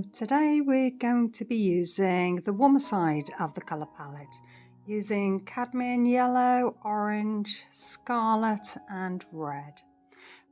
So today we're going to be using the warmer side of the colour palette, using cadmium yellow, orange, scarlet and red.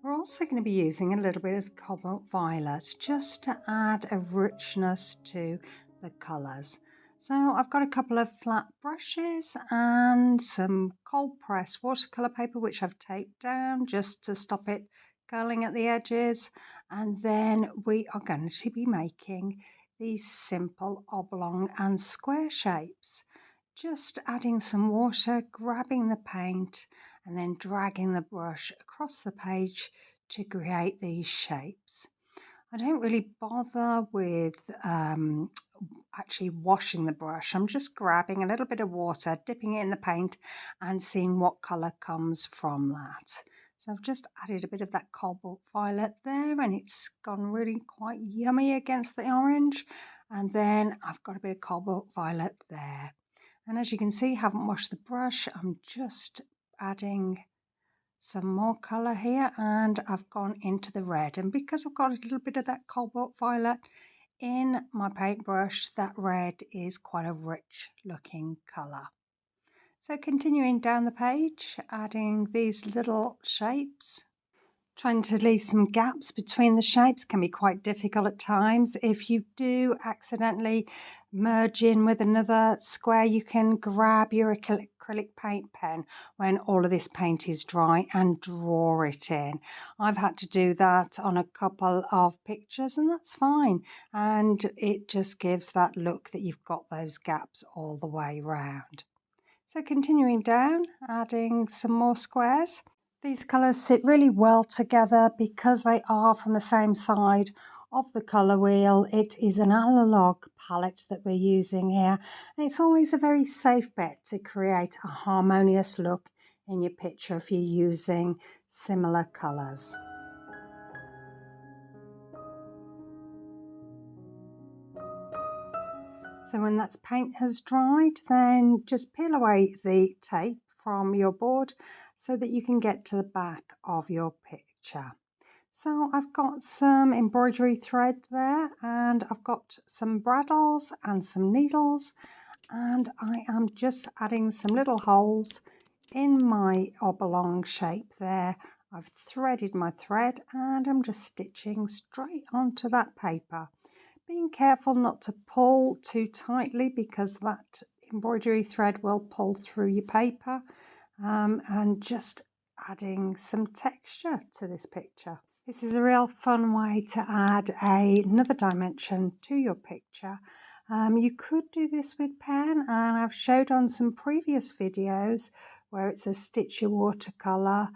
We're also going to be using a little bit of cobalt violet just to add a richness to the colours. So I've got a couple of flat brushes and some cold press watercolour paper which I've taped down just to stop it curling at the edges, and then we are going to be making these simple oblong and square shapes. Just adding some water, grabbing the paint and then dragging the brush across the page to create these shapes. I don't really bother with actually washing the brush. I'm just grabbing a little bit of water, dipping it in the paint and seeing what colour comes from that. So I've just added a bit of that cobalt violet there and it's gone really quite yummy against the orange. And then I've got a bit of cobalt violet there. And as you can see, I haven't washed the brush. I'm just adding some more colour here and I've gone into the red. And because I've got a little bit of that cobalt violet in my paintbrush, that red is quite a rich looking colour. So continuing down the page, adding these little shapes. Trying to leave some gaps between the shapes can be quite difficult at times. If you do accidentally merge in with another square, you can grab your acrylic paint pen when all of this paint is dry and draw it in. I've had to do that on a couple of pictures and that's fine. And it just gives that look that you've got those gaps all the way round. So continuing down, adding some more squares. These colours sit really well together because they are from the same side of the colour wheel. It is an analogue palette that we're using here, and it's always a very safe bet to create a harmonious look in your picture if you're using similar colours. So when that paint has dried, then just peel away the tape from your board so that you can get to the back of your picture. So I've got some embroidery thread there and I've got some braddles and some needles, and I am just adding some little holes in my oblong shape there. I've threaded my thread and I'm just stitching straight onto that paper. Being careful not to pull too tightly because that embroidery thread will pull through your paper, and just adding some texture to this picture. This is a real fun way to add another dimension to your picture. You could do this with pen, and I've showed on some previous videos where it's a stitch your watercolour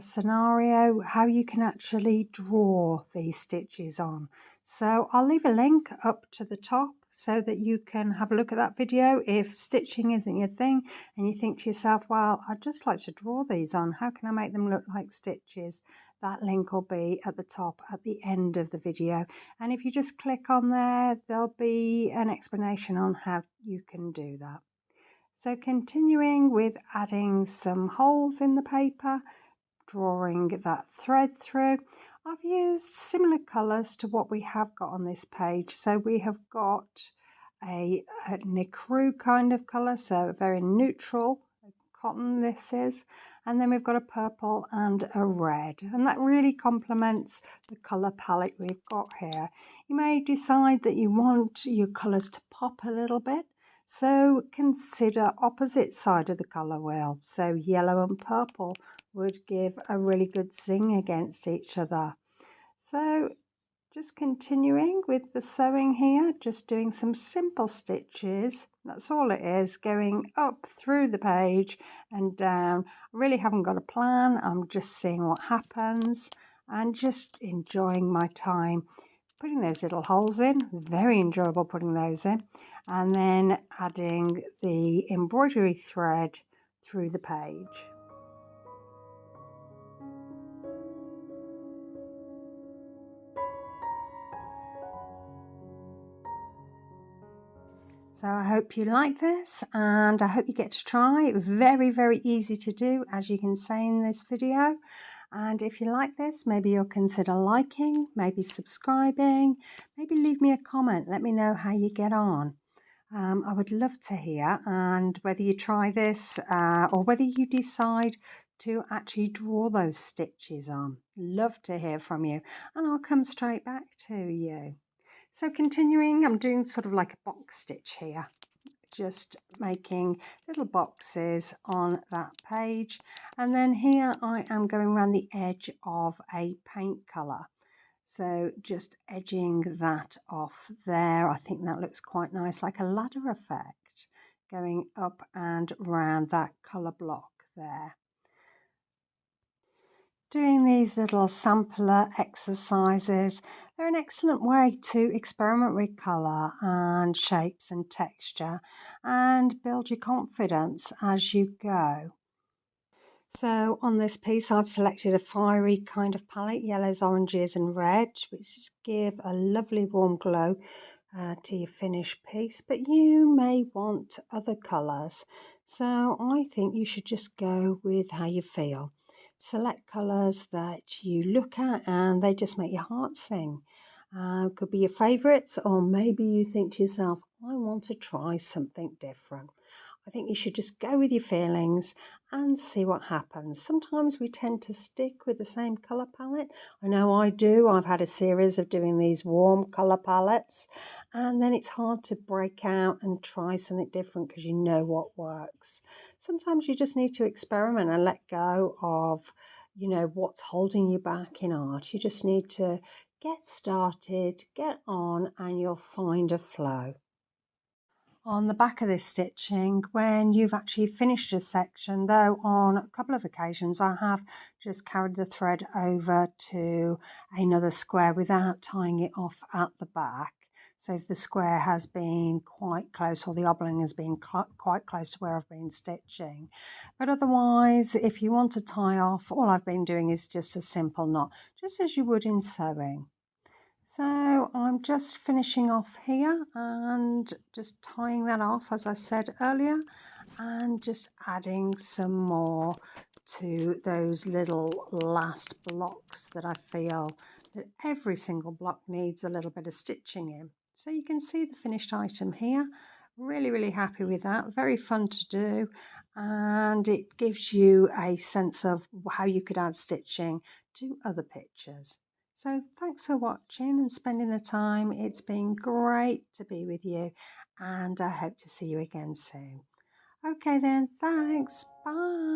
scenario how you can actually draw these stitches on. So I'll leave a link up to the top so that you can have a look at that video if stitching isn't your thing and you think to yourself, well, I'd just like to draw these on, how can I make them look like stitches? That link will be at the top at the end of the video, and if you just click on there, there'll be an explanation on how you can do that. So continuing with adding some holes in the paper, drawing that thread through. I've used similar colours to what we have got on this page. So we have got a nacre kind of colour, so a very neutral cotton this is, and then we've got a purple and a red, and that really complements the colour palette we've got here. You may decide that you want your colours to pop a little bit, so consider opposite side of the colour wheel. So yellow and purple would give a really good zing against each other. So just continuing with the sewing here, just doing some simple stitches. That's all it is, going up through the page and down. I really haven't got a plan. I'm just seeing what happens and just enjoying my time putting those little holes in. Very enjoyable putting those in, and then adding the embroidery thread through the page. So I hope you like this, and I hope you get to try. Very, very easy to do, as you can see in this video. And if you like this, maybe you'll consider liking, maybe subscribing, maybe leave me a comment. Let me know how you get on. I would love to hear, and whether you try this or whether you decide to actually draw those stitches on. Love to hear from you, and I'll come straight back to you. So continuing, I'm doing sort of like a box stitch here, just making little boxes on that page, and then here I am going around the edge of a paint colour. So just edging that off there. I think that looks quite nice, like a ladder effect, going up and round that colour block there. Doing these little sampler exercises, they're an excellent way to experiment with colour and shapes and texture and build your confidence as you go. So on this piece I've selected a fiery kind of palette, yellows, oranges and reds, which give a lovely warm glow to your finished piece, but you may want other colours. So I think you should just go with how you feel. Select colours that you look at and they just make your heart sing. Could be your favourites, or maybe you think to yourself, I want to try something different. I think you should just go with your feelings and see what happens. Sometimes we tend to stick with the same colour palette. I know I do. I've had a series of doing these warm colour palettes, and then it's hard to break out and try something different because you know what works. Sometimes you just need to experiment and let go of, what's holding you back in art. You just need to get started, get on, and you'll find a flow. On the back of this stitching, when you've actually finished a section, though on a couple of occasions I have just carried the thread over to another square without tying it off at the back. So if the square has been quite close, or the oblong has been quite close to where I've been stitching. But otherwise, if you want to tie off, all I've been doing is just a simple knot, just as you would in sewing. So I'm just finishing off here and just tying that off, as I said earlier, and just adding some more to those little last blocks that I feel that every single block needs a little bit of stitching in. So you can see the finished item here. Really, really happy with that. Very fun to do, and it gives you a sense of how you could add stitching to other pictures. So thanks for watching and spending the time. It's been great to be with you, and I hope to see you again soon. Okay then, thanks. Bye.